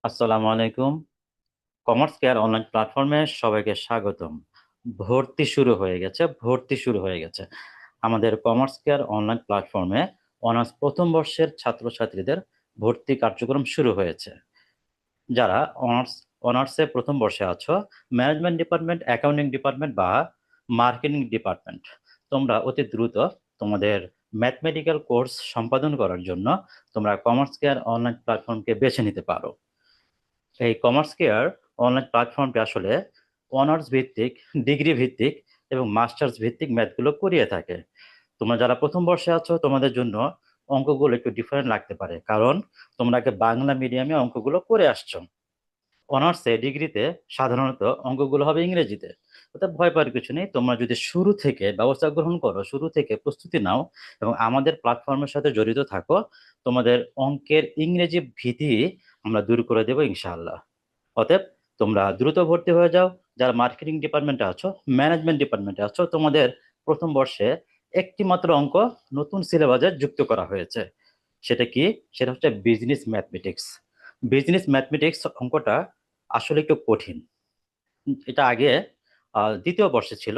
আসসালামু আলাইকুম। Commerce care online প্ল্যাটফর্মে সবাইকে স্বাগতম। ভর্তি শুরু হয়ে গেছে। আমাদের কমার্স কেয়ার অনলাইন প্ল্যাটফর্মে অনার্স প্রথম বর্ষের ছাত্রছাত্রীদের ভর্তি কার্যক্রম শুরু হয়েছে। যারা অনার্সে প্রথম বর্ষে আছো, ম্যানেজমেন্ট ডিপার্টমেন্ট, অ্যাকাউন্টিং ডিপার্টমেন্ট বা মার্কেটিং ডিপার্টমেন্ট, তোমরা অতি দ্রুত তোমাদের ম্যাথমেটিক্যাল কোর্স সম্পাদন করার জন্য তোমরা কমার্স কেয়ার অনলাইন প্ল্যাটফর্মকে বেছে নিতে পারো। এই কমার্স কেয়ার অনলাইন প্ল্যাটফর্মটি আসলে অনার্স ভিত্তিক, ডিগ্রি ভিত্তিক এবং মাস্টার্স ভিত্তিক ম্যাথগুলো করিয়ে থাকে। তোমরা যারা প্রথম বর্ষে আছো, তোমাদের জন্য অঙ্কগুলো একটু ডিফারেন্ট লাগতে পারে, কারণ তোমরা আগে বাংলা মিডিয়ামে অঙ্কগুলো করে আসছো। অনার্সে, ডিগ্রিতে সাধারণত অঙ্কগুলো হবে ইংরেজিতে। অর্থাৎ ভয় পাওয়ার কিছু নেই। তোমরা যদি শুরু থেকে ব্যবস্থা গ্রহণ করো, শুরু থেকে প্রস্তুতি নাও এবং আমাদের প্ল্যাটফর্মের সাথে জড়িত থাকো, তোমাদের অঙ্কের ইংরেজি ভীতি আমরা দূর করে দেবো ইনশাআল্লাহ। অতএব তোমরা দ্রুত ভর্তি হয়ে যাও। যারা মার্কেটিং ডিপার্টমেন্টে আছো, ম্যানেজমেন্ট ডিপার্টমেন্টে আছো, তোমাদের প্রথম বর্ষে একটি মাত্র অঙ্ক নতুন সিলেবাসে যুক্ত করা হয়েছে। সেটা কি? সেটা হচ্ছে বিজনেস ম্যাথমেটিক্স। বিজনেস ম্যাথমেটিক্স অঙ্কটা আসলে একটু কঠিন। এটা আগে দ্বিতীয় বর্ষে ছিল।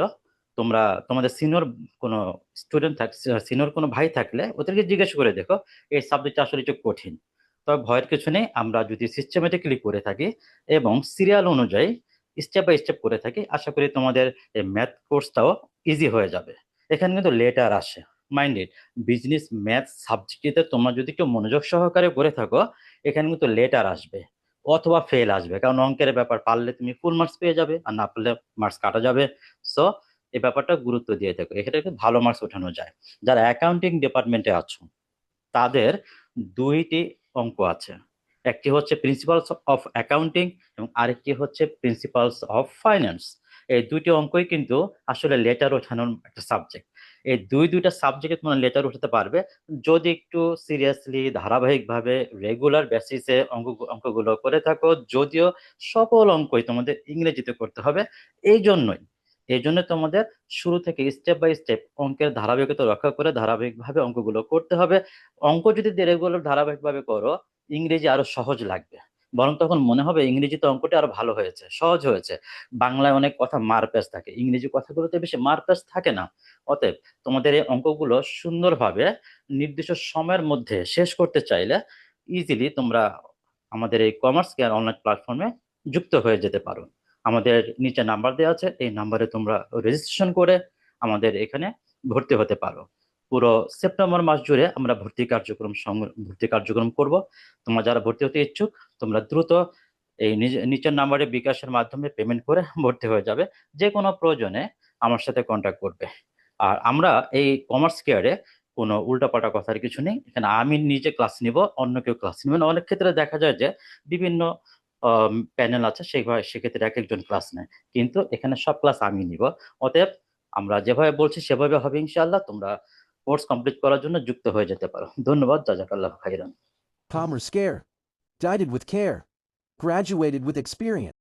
তোমরা তোমাদের সিনিয়র কোনো স্টুডেন্ট সিনিয়র কোনো ভাই থাকলে ওদেরকে জিজ্ঞেস করে দেখো, এই সাবজেক্টটা আসলে একটু কঠিন। তবে ভয়ের কিছু নেই। আমরা যদি সিস্টেমেটিক্যালি করে থাকি এবং সিরিয়াল অনুযায়ী স্টেপ বাই স্টেপ করে থাকি, আশা করি তোমাদের এই ম্যাথ কোর্সটাও ইজি হয়ে যাবে। এখানে কিন্তু লেটার আসে, মাইন্ডেড। বিজনেস ম্যাথ সাবজেক্টে তোমরা যদি একটু মনোযোগ সহকারে করে থাকো, এখানে কিন্তু লেটার আসবে অথবা ফেল আসবে, কারণ অঙ্কের ব্যাপার। পারলে তুমি ফুল মার্কস পেয়ে যাবে, আর না পারলে মার্কস কাটা যাবে। সো এই ব্যাপারটা গুরুত্ব দিয়ে থাকো, এখানে কিন্তু ভালো মার্কস ওঠানো যায়। যারা অ্যাকাউন্টিং ডিপার্টমেন্টে আছো, তাদের দুইটি অঙ্ক আছে। একটি হচ্ছে প্রিন্সিপালস অফ অ্যাকাউন্টিং এবং আরেকটি হচ্ছে প্রিন্সিপালস অফ ফাইন্যান্স। এই দুইটি অঙ্কই কিন্তু আসলে লেটার ওঠানোর একটা সাবজেক্ট। এই দুইটা সাবজেক্টে তোমরা লেটার উঠাতে পারবে যদি একটু সিরিয়াসলি, ধারাবাহিকভাবে, রেগুলার বেসিসে অঙ্কগুলো করে থাকো। যদিও সকল অঙ্কই তোমাদের ইংরেজিতে করতে হবে। এই জন্যই এই জন্য তোমাদের শুরু থেকে স্টেপ বাই স্টেপ অঙ্কের ধারাবাহিকতা রক্ষা করে ধারাবাহিকভাবে অঙ্কগুলো করতে হবে। অঙ্ক যদি রেগুলার ধারাবাহিকভাবে করো, ইংরেজি আরো সহজ লাগবে। বরং তখন মনে হবে ইংরেজিতে অঙ্কটা আরো ভালো হয়েছে, সহজ হয়েছে। বাংলায় অনেক কথা মারপ্যাঁচ থাকে, ইংরেজি কথাগুলোতে বেশি মারপ্যাঁচ থাকে না। অতএব তোমাদের এই অঙ্কগুলো সুন্দরভাবে নির্দিষ্ট সময়ের মধ্যে শেষ করতে চাইলে ইজিলি তোমরা আমাদের এই কমার্স কেয়ার অনলাইন প্ল্যাটফর্মে যুক্ত হয়ে যেতে পারো। আমাদের নিচে নাম্বার দেওয়া আছে, এই নাম্বারে তোমরা রেজিস্ট্রেশন করে আমাদের এখানে ভর্তি হতে পারো। পুরো সেপ্টেম্বর মাস জুড়ে আমরা ভর্তি কার্যক্রম করব। তোমরা যারা ভর্তি হতে ইচ্ছুক, তোমরা দ্রুত এই নিচের নাম্বারে বিকাশের মাধ্যমে পেমেন্ট করে ভর্তি হয়ে যাবে। যে কোনো প্রয়োজনে আমার সাথে কন্ট্যাক্ট করবে। আর আমরা এই কমার্স কেয়ারে কোনো উল্টাপাল্টা কথার কিছু নেই। এখানে আমি নিজে ক্লাস নিব, অন্য কেউ ক্লাস নিবে না। অনেক ক্ষেত্রে দেখা যায় যে বিভিন্ন প্যানেল আছে, সেক্ষেত্রে এক একজন ক্লাস নেয়, কিন্তু এখানে সব ক্লাস আমি নিব। অতএব আমরা যেভাবে বলছি সেভাবে হবে ইনশাআল্লাহ। তোমরা কোর্স কমপ্লিট করার জন্য যুক্ত হয়ে যেতে পারো। ধন্যবাদ। জাজাকাল্লাহ খাইরান। Commerce Scare. Guided with care. Graduated with experience.